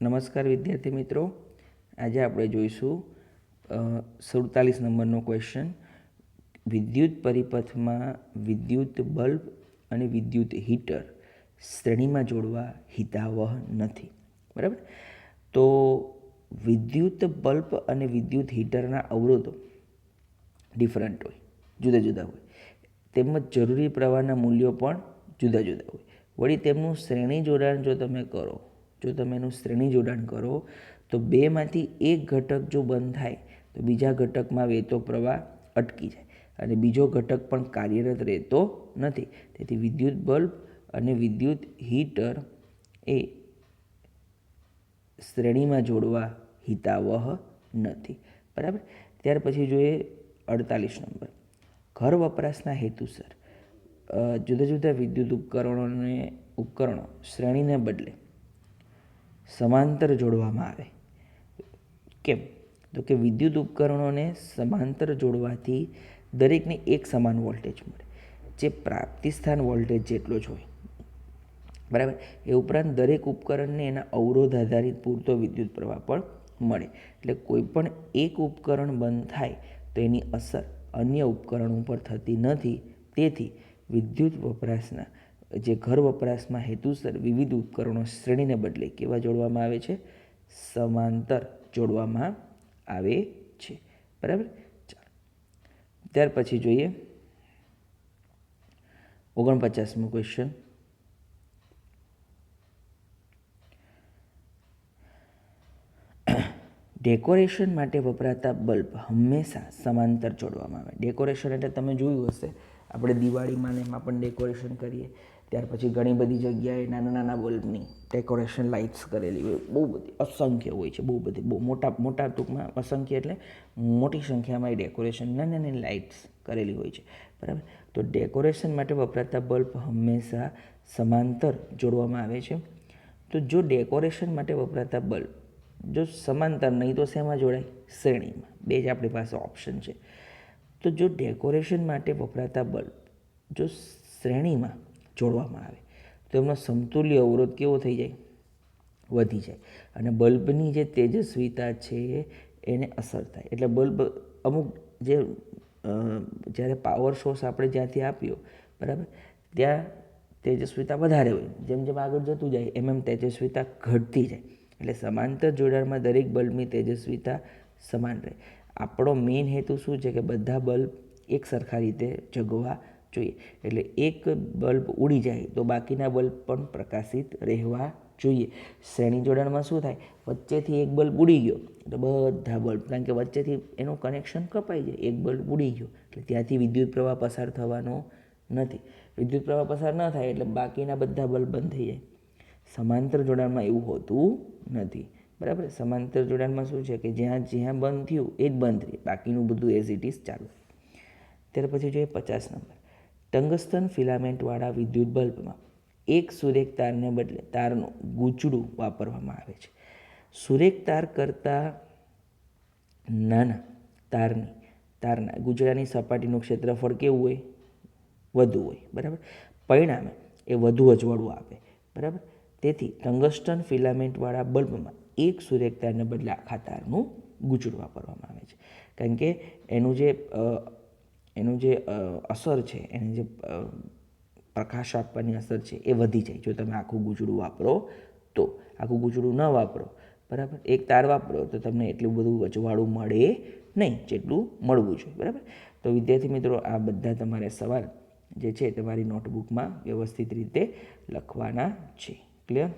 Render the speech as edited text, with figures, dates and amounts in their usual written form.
નમસ્કાર વિદ્યાર્થી મિત્રો, આજે આપણે જોઈશું 47 નંબરનો ક્વેશ્ચન. વિદ્યુત પરિપથમાં વિદ્યુત બલ્બ અને વિદ્યુત હીટર શ્રેણીમાં જોડવા હિતાવહ નથી. બરાબર. તો વિદ્યુત બલ્બ અને વિદ્યુત હીટરના અવરોધો ડિફરન્ટ હોય, જુદા જુદા હોય, તેમજ જરૂરી પ્રવાહના મૂલ્યો પણ જુદા જુદા હોય. વળી તેમનું શ્રેણી જોડાણ જો તમે એનું શ્રેણી જોડાણ કરો તો બેમાંથી એક ઘટક જો બંધ થાય તો બીજા ઘટકમાં વહેતો પ્રવાહ અટકી જાય અને બીજો ઘટક પણ કાર્યરત રહેતો નથી. તેથી વિદ્યુત બલ્બ અને વિદ્યુત હીટર એ શ્રેણીમાં જોડવા હિતાવહ નથી. બરાબર. ત્યાર પછી જોઈએ 48 નંબર. ઘર વપરાશના હેતુસર જુદા જુદા વિદ્યુત ઉપકરણો શ્રેણીને બદલે સમાંતર જોડવામાં આવે. કેમ? તો કે વિદ્યુત ઉપકરણોને સમાંતર જોડવાથી દરેકને એક સમાન વોલ્ટેજ મળે, જે પ્રાપ્તિસ્થાન વોલ્ટેજ જેટલો જ હોય. બરાબર. એ ઉપરાંત દરેક ઉપકરણને એના અવરોધ આધારિત પૂરતો વિદ્યુત પ્રવાહ પણ મળે. એટલે કોઈ પણ એક ઉપકરણ બંધ થાય તો એની અસર અન્ય ઉપકરણ ઉપર થતી નથી. તેથી વિદ્યુત વપરાશના જે ઘર વપરાશમાં હેતુસર વિવિધ ઉપકરણો શ્રેણીને બદલે કેવા જોડવામાં આવે છે? સમાંતર જોડવામાં આવે છે. બરાબર. ચાલો, ત્યાર પછી જોઈએ 49મો ક્વેશ્ચન. ડેકોરેશન માટે વપરાતા બલ્બ હંમેશા સમાંતર જોડવામાં આવે. ડેકોરેશન એટલે તમે જોયું હશે, આપણે દિવાળીમાં ને એમાં પણ ડેકોરેશન કરીએ. ત્યાર પછી ઘણી બધી જગ્યાએ નાના નાના બલ્બની ડેકોરેશન લાઇટ્સ કરેલી હોય, બહુ બધી અસંખ્ય હોય છે, બહુ મોટા ટૂંકમાં અસંખ્ય એટલે મોટી સંખ્યામાં એ ડેકોરેશન નાની નાની લાઇટ્સ કરેલી હોય છે. બરાબર. તો ડેકોરેશન માટે વપરાતા બલ્બ હંમેશા સમાંતર જોડવામાં આવે છે. તો જો ડેકોરેશન માટે વપરાતા બલ્બ જો સમાંતર નહીં તો શેમાં જોડાય? શ્રેણીમાં. બે જ આપણી પાસે ઓપ્શન છે. તો જો ડેકોરેશન માટે વપરાતા બલ્બ જો શ્રેણીમાં જોડવામાં આવે તો એમનો સમતુલ્ય અવરોધ કેવો થઈ જાય? વધી જાય. અને બલ્બની જે તેજસ્વીતા છે એને અસર થાય. એટલે બલ્બ અમુક જ્યારે પાવર સોર્સ આપણે જ્યાંથી આપ્યો, બરાબર, ત્યાં તેજસ્વીતા વધારે હોય. જેમ જેમ આગળ જતું જાય એમ તેજસ્વીતા ઘટતી જાય. એટલે સમાંતર જોડાણમાં દરેક બલ્બની તેજસ્વીતા સમાન રહે. આપણો મેઇન હેતુ શું છે? કે બધા બલ્બ એક સરખા રીતે જગવા જોઈએ. એટલે એક બલ્બ ઉડી જાય તો બાકીના બલ્બ પણ પ્રકાશિત રહેવા જોઈએ. શ્રેણી જોડાણમાં શું થાય? વચ્ચેથી એક બલ્બ ઉડી ગયો તો બધા બલ્બ, કારણ કે વચ્ચેથી એનું કનેક્શન કપાઈ જાય. એક બલ્બ ઉડી ગયો એટલે ત્યાંથી વિદ્યુત પ્રવાહ પસાર થવાનો નથી. વિદ્યુત પ્રવાહ પસાર ન થાય એટલે બાકીના બધા બલ્બ બંધ થઈ જાય. સમાંતર જોડાણમાં એવું હોતું નથી. બરાબર. સમાંતર જોડાણમાં શું છે? કે જ્યાં જ્યાં બંધ થયું એ જ બંધ રહે, બાકીનું બધું એઝ ઇટ ઇઝ ચાલુ. ત્યાર પછી જોઈએ 50 નંબર. ટંગસ્ટન ફિલામેન્ટવાળા વિદ્યુત બલ્બમાં એક સુરેખ તારને બદલે તારનું ગૂંચળું વાપરવામાં આવે છે. સુરેખ તાર કરતાં નાના તારના ગૂંચળાની સપાટીનું ક્ષેત્રફળ કેવું હોય? વધુ હોય. બરાબર. પરિણામે એ વધુ અજવાળું આપે. બરાબર. તેથી ટંગસ્ટન ફિલામેન્ટવાળા બલ્બમાં એક સુરેખ તારને બદલે આખા તારનું ગૂંચળું વાપરવામાં આવે છે. કારણ કે એનું જે અસર છે, એની જે પ્રકાશ આપવાની અસર છે એ વધી જાય જો તમે આખું ગૂંચળું વાપરો તો. આખું ગૂંચળું ન વાપરો, બરાબર, એક તાર વાપરો તો તમને એટલું બધું અજવાળું મળે નહીં જેટલું મળવું જોઈએ. બરાબર. તો વિદ્યાર્થી મિત્રો, આ બધા તમારે સવાલ જે છે તમારી નોટબુકમાં વ્યવસ્થિત રીતે લખવાના છે. ક્લિયર?